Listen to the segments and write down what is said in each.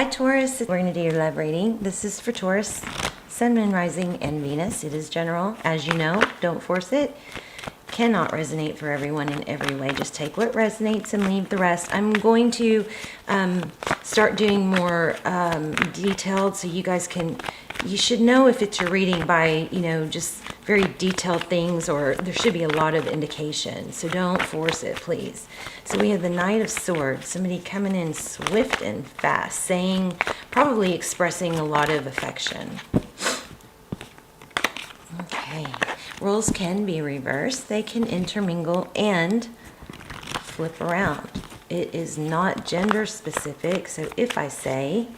Hi Taurus, we're going to do your love reading. This is for Taurus, Sun, Moon, Rising, and Venus. It is general. As you know, don't force it. Cannot resonate for everyone in every way. Just take what resonates and leave the rest. I'm going to start doing more detailed, so you guys can, you should know if it's your reading by, you know, just very detailed things, or there should be a lot of indication. So don't force it, please. So we have the Knight of Swords, somebody coming in swift and fast, saying, probably expressing a lot of affection. Okay. Roles can be reversed. They can intermingle and flip around. It is not gender specific, so if I say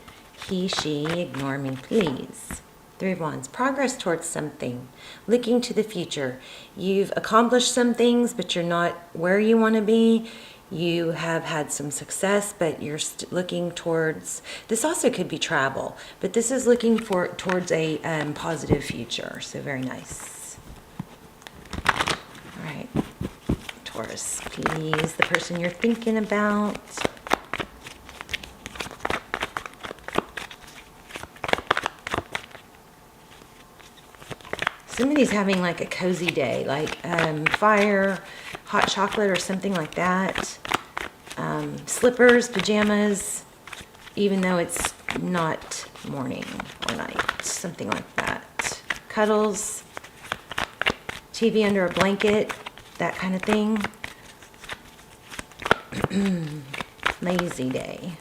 he, she, ignore me, please. Three of Wands, progress towards something, looking to the future. You've accomplished some things, but you're not where you want to be. You have had some success, but you're looking towards, this also could be travel, but this is looking towards a positive future, so very nice. All right, Taurus, please, the person you're thinking about. Somebody's having like a cozy day, like fire, hot chocolate, or something like that. Slippers, pajamas, even though it's not morning or night, something like that. Cuddles, TV under a blanket, that kind of thing. Lazy day.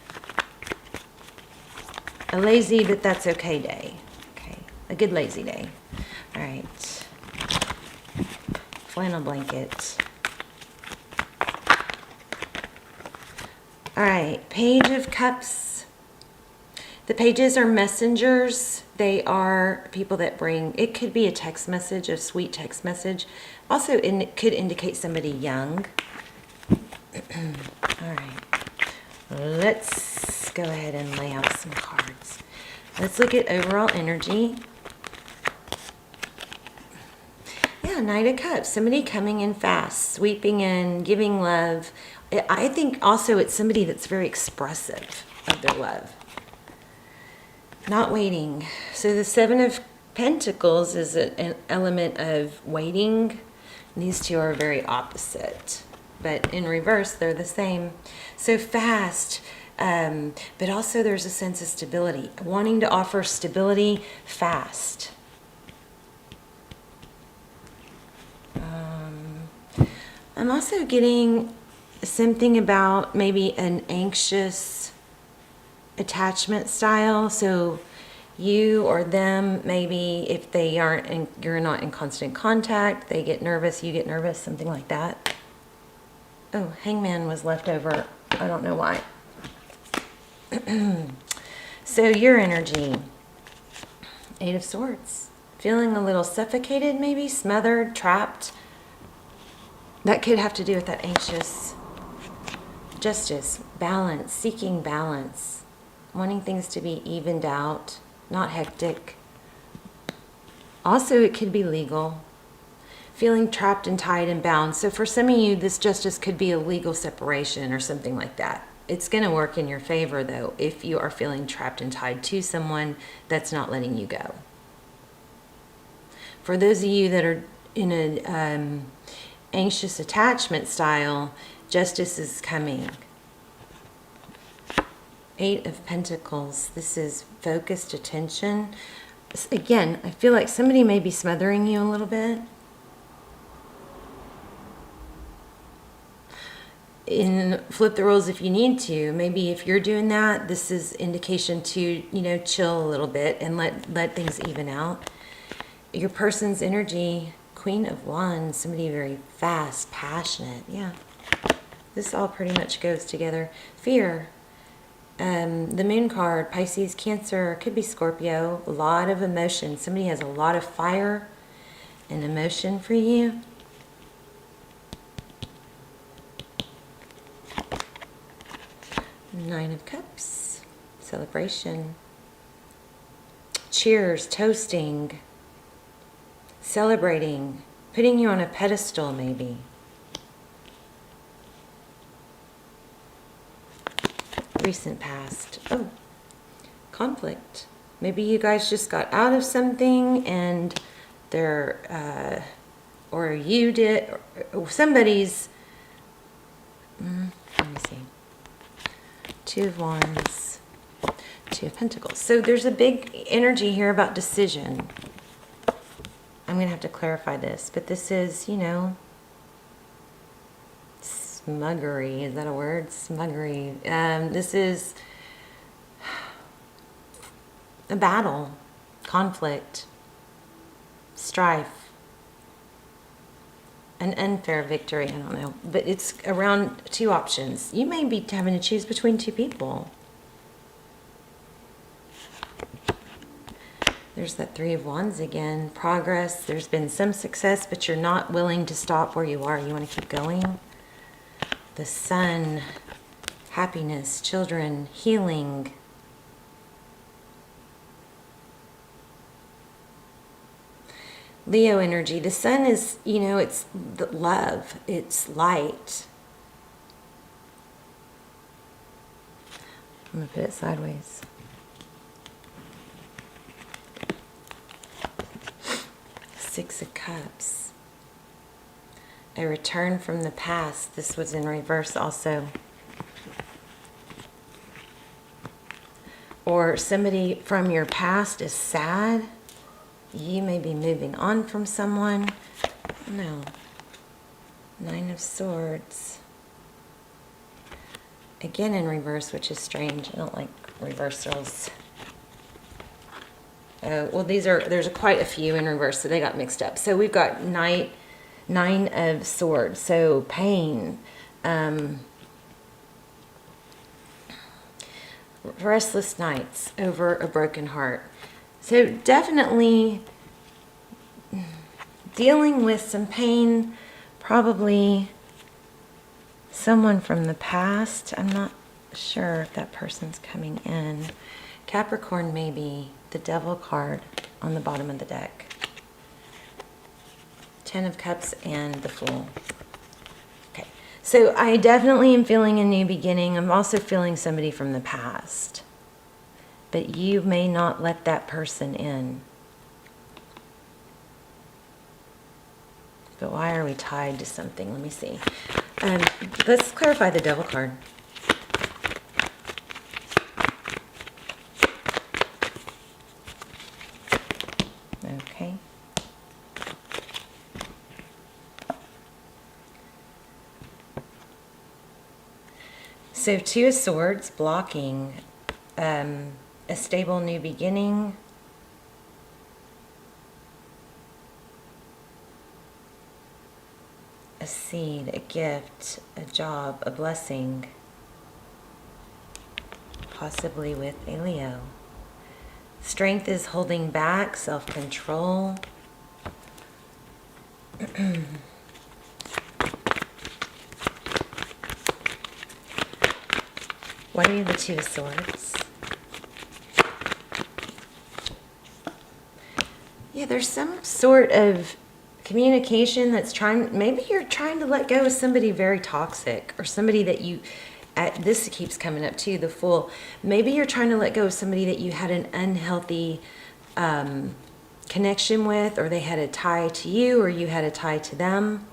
A lazy, but that's okay day. Okay, a good lazy day. All right. Flannel blanket. All right, Page of Cups. The pages are messengers. They are people that bring, it could be a text message, a sweet text message. Also, it could indicate somebody young. All right, let's go ahead and lay out some cards. Let's look at overall energy. Yeah, Knight of Cups, somebody coming in fast, sweeping in, giving love. I think also it's somebody that's very expressive of their love. Not waiting. So the Seven of Pentacles is an element of waiting. These two are very opposite, but in reverse, they're the same. So fast, but also there's a sense of stability. Wanting to offer stability fast. I'm also getting something about maybe an anxious attachment style. So you or them, maybe if they aren't, you're not in constant contact, they get nervous, you get nervous, something like that. Oh, Hangman was left over. I don't know why. So your energy, Eight of Swords. Feeling a little suffocated, maybe smothered, trapped. That could have to do with that anxious. Justice, balance, seeking balance, wanting things to be evened out, not hectic. Also, it could be legal, feeling trapped and tied and bound. So for some of you, this justice could be a legal separation or something like that. It's going to work in your favor, though, if you are feeling trapped and tied to someone that's not letting you go. For those of you that are in an anxious attachment style, justice is coming. Eight of Pentacles. This is focused attention. Again, I feel like somebody may be smothering you a little bit. Flip the roles if you need to. Maybe if you're doing that, this is indication to, you know, chill a little bit and let things even out. Your person's energy, Queen of Wands, somebody very fast, passionate. Yeah, this all pretty much goes together. Fear, the Moon card, Pisces, Cancer, could be Scorpio. A lot of emotion. Somebody has a lot of fire and emotion for you. Nine of Cups, celebration. Cheers, toasting. Celebrating, putting you on a pedestal maybe. Recent past. Oh, conflict. Maybe you guys just got out of something and they're, or you did, or somebody's, let me see. Two of Wands, Two of Pentacles. So there's a big energy here about decision. I'm going to have to clarify this, but this is, you know, smuggery. Is that a word? Smuggery. This is a battle, conflict, strife, an unfair victory. I don't know, but it's around two options. You may be having to choose between two people. There's that Three of Wands again. Progress. There's been some success, but you're not willing to stop where you are. You want to keep going. The Sun. Happiness, children, healing. Leo energy. The Sun is, you know, it's the love. It's light. I'm going to put it sideways. Six of Cups. A return from the past. This was in reverse also. Or somebody from your past is sad. You may be moving on from someone. No. Nine of Swords. Again in reverse, which is strange. I don't like reversals. Well, there's quite a few in reverse, so they got mixed up. So we've got Nine of Swords. So pain. Restless nights over a broken heart. So definitely dealing with some pain, probably someone from the past. I'm not sure if that person's coming in. Capricorn, maybe the Devil card on the bottom of the deck. Ten of Cups and the Fool. Okay, so I definitely am feeling a new beginning. I'm also feeling somebody from the past. But you may not let that person in. But why are we tied to something? Let me see. Let's clarify the Devil card. Okay. So Two of Swords blocking a stable new beginning. A seed, a gift, a job, a blessing. Possibly with a Leo. Strength is holding back, self-control. Why are you the Two of Swords? Yeah, there's some sort of communication that's trying, maybe you're trying to let go of somebody very toxic, or somebody that you, this keeps coming up too, the Fool. Maybe you're trying to let go of somebody that you had an unhealthy connection with, or they had a tie to you, or you had a tie to them.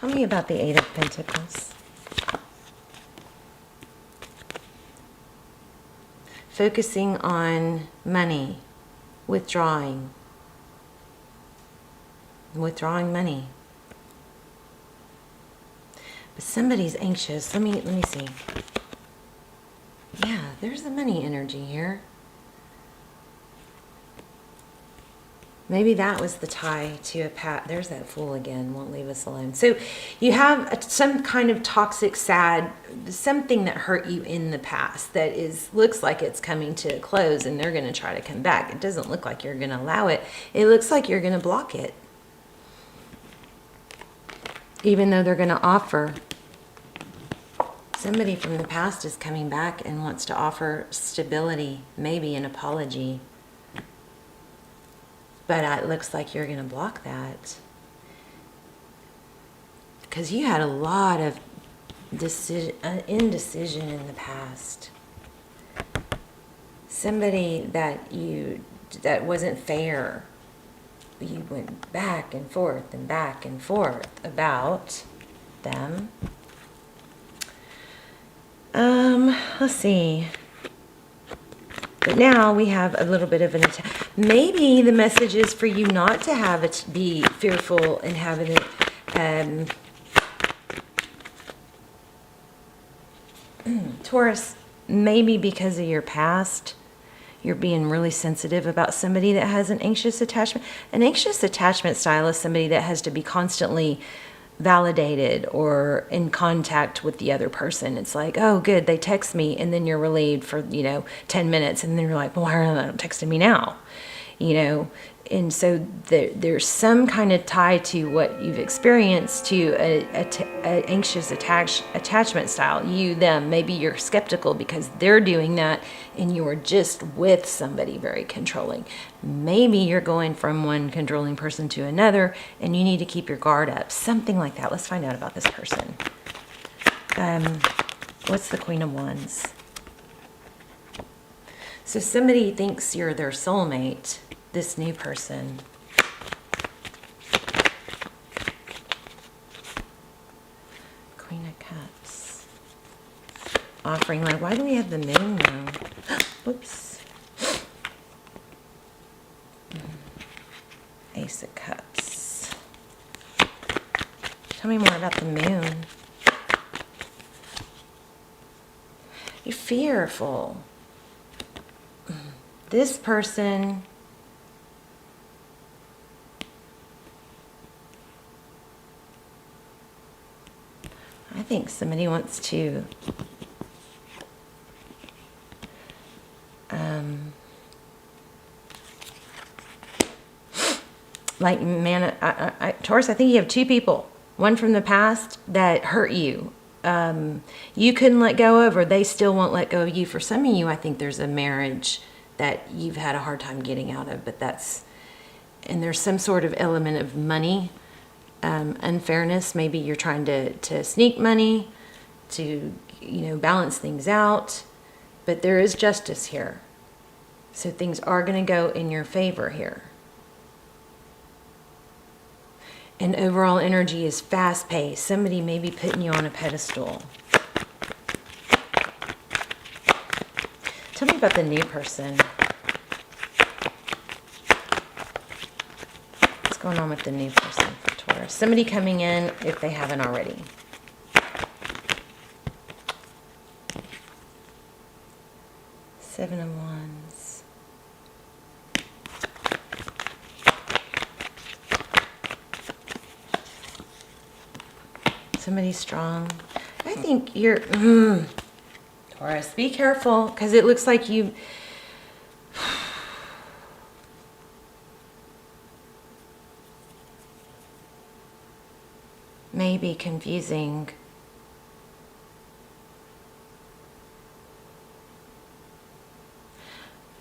Tell me about the Eight of Pentacles. Focusing on money, withdrawing money. But somebody's anxious. Let me see. Yeah, there's the money energy here. Maybe that was the tie to a pat. There's that Fool again, won't leave us alone. So you have some kind of toxic, sad, something that hurt you in the past that looks like it's coming to a close, and they're going to try to come back. It doesn't look like you're going to allow it. It looks like you're going to block it. Even though they're going to offer. Somebody from the past is coming back and wants to offer stability, maybe an apology. But it looks like you're going to block that. Because you had a lot of indecision in the past. Somebody that wasn't fair. You went back and forth about them. Let's see. But now we have a little bit of an attack. Maybe the message is for you not to have it be fearful and having it. Taurus, maybe because of your past, you're being really sensitive about somebody that has an anxious attachment. An anxious attachment style is somebody that has to be constantly validated or in contact with the other person. It's like, oh, good, they text me, and then you're relieved for 10 minutes, and then you're like, well, why are they not texting me now? And so there's some kind of tie to what you've experienced to a anxious attachment style. You, them, maybe you're skeptical because they're doing that and you're just with somebody very controlling. Maybe you're going from one controlling person to another and you need to keep your guard up. Something like that. Let's find out about this person. What's the Queen of Wands? So somebody thinks you're their soulmate. This new person. Queen of Cups. Offering love. Why do we have the moon now? Whoops. Ace of Cups. Tell me more about the moon. You're fearful. This person... I think somebody wants to Taurus, I think you have two people. One from the past that hurt you. You couldn't let go of, or they still won't let go of you. For some of you, I think there's a marriage that you've had a hard time getting out of, and there's some sort of element of money. Unfairness. Maybe you're trying to sneak money to balance things out, but there is justice here, so things are going to go in your favor here. And overall energy is fast-paced. Somebody may be putting you on a pedestal. Tell me about the new person. What's going on with the new person for Taurus? Somebody coming in if they haven't already. Seven of Wands. Somebody strong. I think you're... Taurus, be careful, because it looks like you... may be confusing.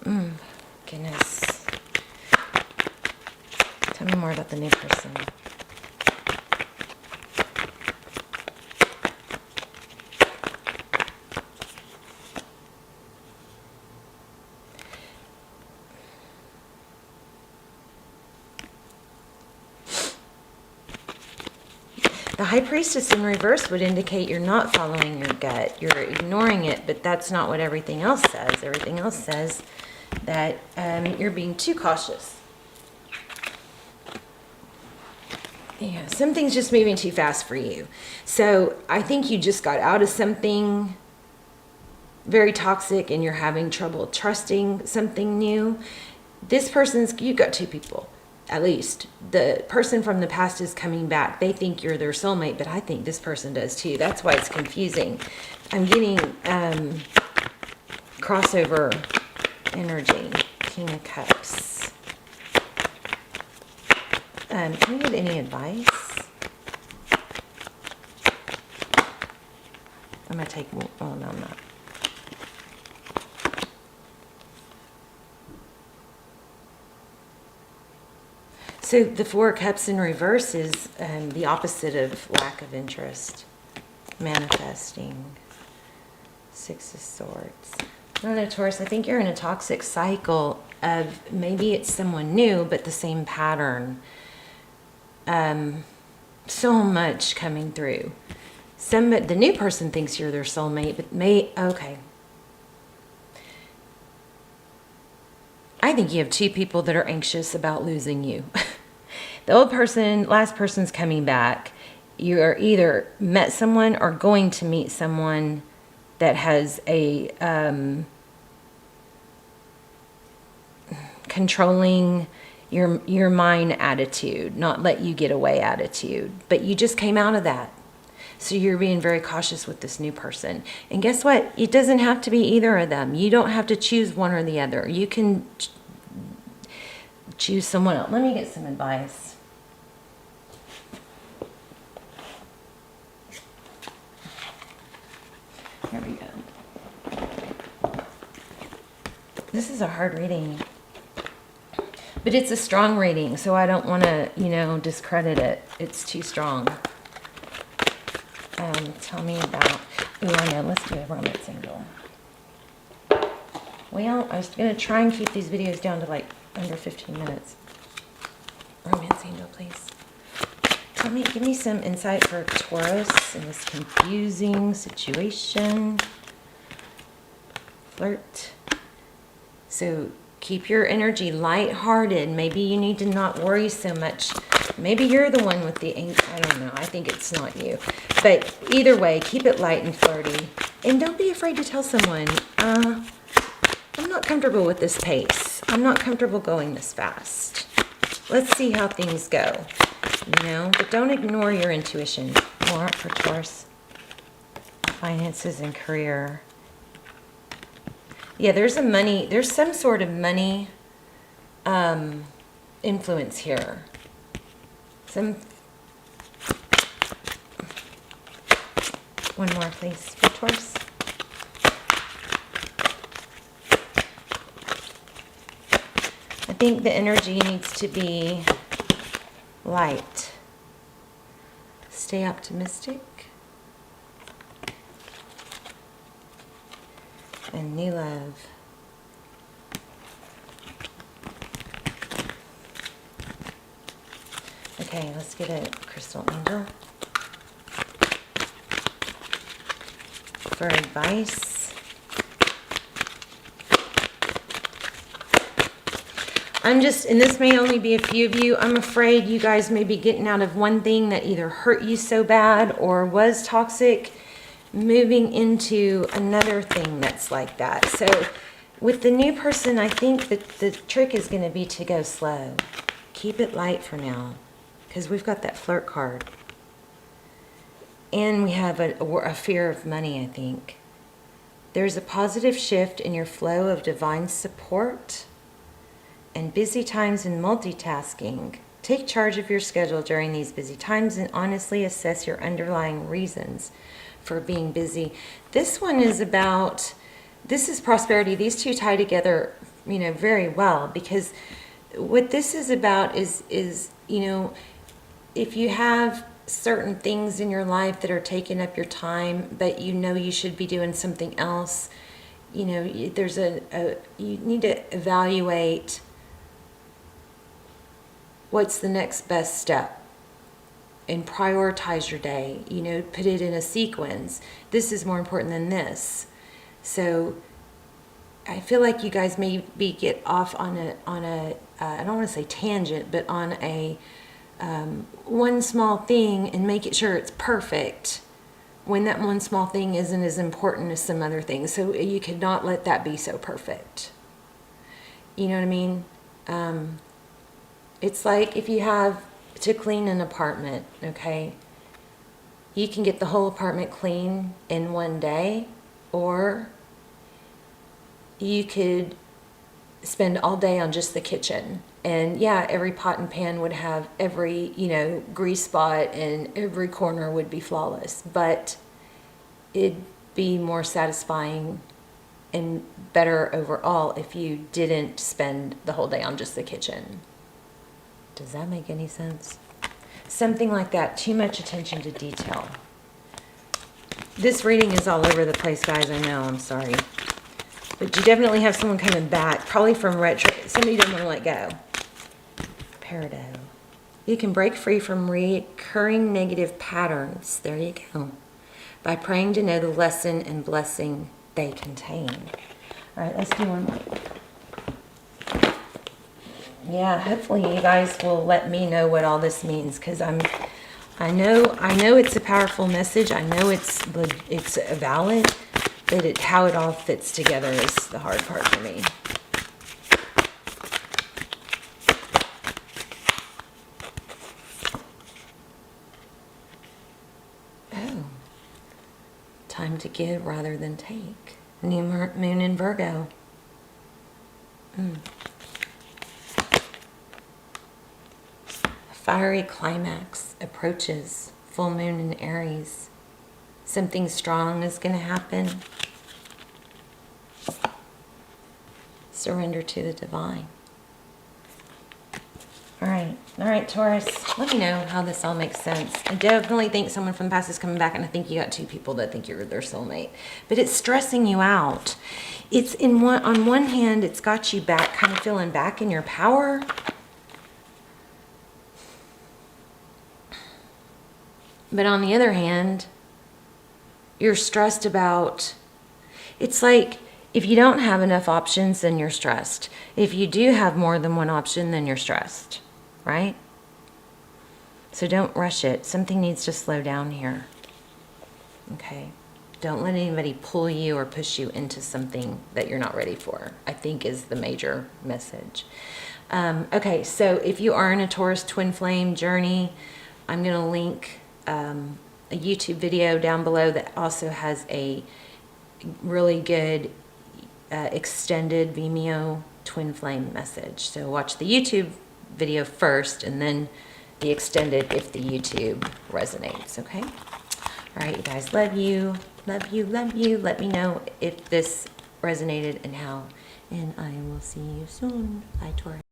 Goodness. Tell me more about the new person. The High Priestess in reverse would indicate you're not following your gut. You're ignoring it, but that's not what everything else says. Everything else says that you're being too cautious. Yeah, something's just moving too fast for you. So I think you just got out of something very toxic and you're having trouble trusting something new. This person's, you've got two people. At least the person from the past is coming back. They think you're their soulmate, but I think this person does too. That's why it's confusing. I'm getting crossover energy. King of Cups. Can you get any advice? I'm going to take... Oh, no, I'm not. So the Four of Cups in reverse is the opposite of lack of interest. Manifesting. Six of Swords. I don't know, Taurus, I think you're in a toxic cycle of maybe it's someone new, but the same pattern. So much coming through. The new person thinks you're their soulmate, but okay. I think you have two people that are anxious about losing you. The last person's coming back. You are either met someone or going to meet someone that has a controlling your mind attitude, not let you get away attitude. But you just came out of that. So you're being very cautious with this new person. And guess what? It doesn't have to be either of them. You don't have to choose one or the other. You can choose someone else. Let me get some advice. Here we go. This is a hard reading. But it's a strong reading, so I don't want to, discredit it. It's too strong. Tell me about... Oh, I know. Let's do a romance angel. Well, I was going to try and keep these videos down to like under 15 minutes. Romance angel, please. Give me some insight for Taurus in this confusing situation. Flirt. So keep your energy lighthearted. Maybe you need to not worry so much. Maybe you're the one with the ink. I don't know. I think it's not you. But either way, keep it light and flirty. And don't be afraid to tell someone, I'm not comfortable with this pace. I'm not comfortable going this fast. Let's see how things go. But don't ignore your intuition. More for Taurus. Finances and career. Yeah, there's some sort of money influence here. One more, please, for Taurus. I think the energy needs to be light. Stay optimistic. And new love. Okay, let's get a crystal angel for advice. And this may only be a few of you, I'm afraid you guys may be getting out of one thing that either hurt you so bad or was toxic, moving into another thing that's like that. So with the new person, I think that the trick is going to be to go slow. Keep it light for now, because we've got that flirt card. And we have a fear of money, I think. There's a positive shift in your flow of divine support and busy times in multitasking. Take charge of your schedule during these busy times and honestly assess your underlying reasons for being busy. This one is about, this is prosperity. These two tie together, very well, because what this is about is, if you have certain things in your life that are taking up your time, but you should be doing something else, there's you need to evaluate what's the next best step and prioritize your day, put it in a sequence. This is more important than this. So I feel like you guys maybe get off on a I don't want to say tangent, but on a one small thing and make it sure it's perfect when that one small thing isn't as important as some other things. So you could not let that be so perfect. You know what I mean? It's like if you have to clean an apartment, okay? You can get the whole apartment clean in one day, or you could spend all day on just the kitchen. And yeah, every pot and pan would have every, grease spot, and every corner would be flawless. But it'd be more satisfying and better overall if you didn't spend the whole day on just the kitchen. Does that make any sense? Something like that. Too much attention to detail. This reading is all over the place, guys. I know. I'm sorry. But you definitely have someone coming back. Probably from retro. Somebody doesn't want to let go. Peridot. You can break free from recurring negative patterns. There you go. By praying to know the lesson and blessing they contain. All right, let's do one more. Yeah, hopefully you guys will let me know what all this means, because I know it's a powerful message. I know it's valid, but how it all fits together is the hard part for me. Oh, time to give rather than take. New moon in Virgo. Fiery climax approaches. Full moon in Aries. Something strong is going to happen. Surrender to the divine. All right, Taurus. Let me know how this all makes sense. I definitely think someone from the past is coming back, and I think you got two people that think you're their soulmate. But it's stressing you out. It's on one hand, it's got you back, kind of feeling back in your power. But on the other hand, you're stressed about, it's like if you don't have enough options, then you're stressed. If you do have more than one option, then you're stressed, right? So don't rush it. Something needs to slow down here. Okay? Don't let anybody pull you or push you into something that you're not ready for, I think is the major message. Okay, so if you are in a Taurus twin flame journey, I'm going to link a YouTube video down below that also has a really good extended Vimeo twin flame message. So watch the YouTube video first and then the extended if the YouTube resonates, okay? All right, you guys, love you, love you, love you. Let me know if this resonated and how, and I will see you soon. Bye, Taurus.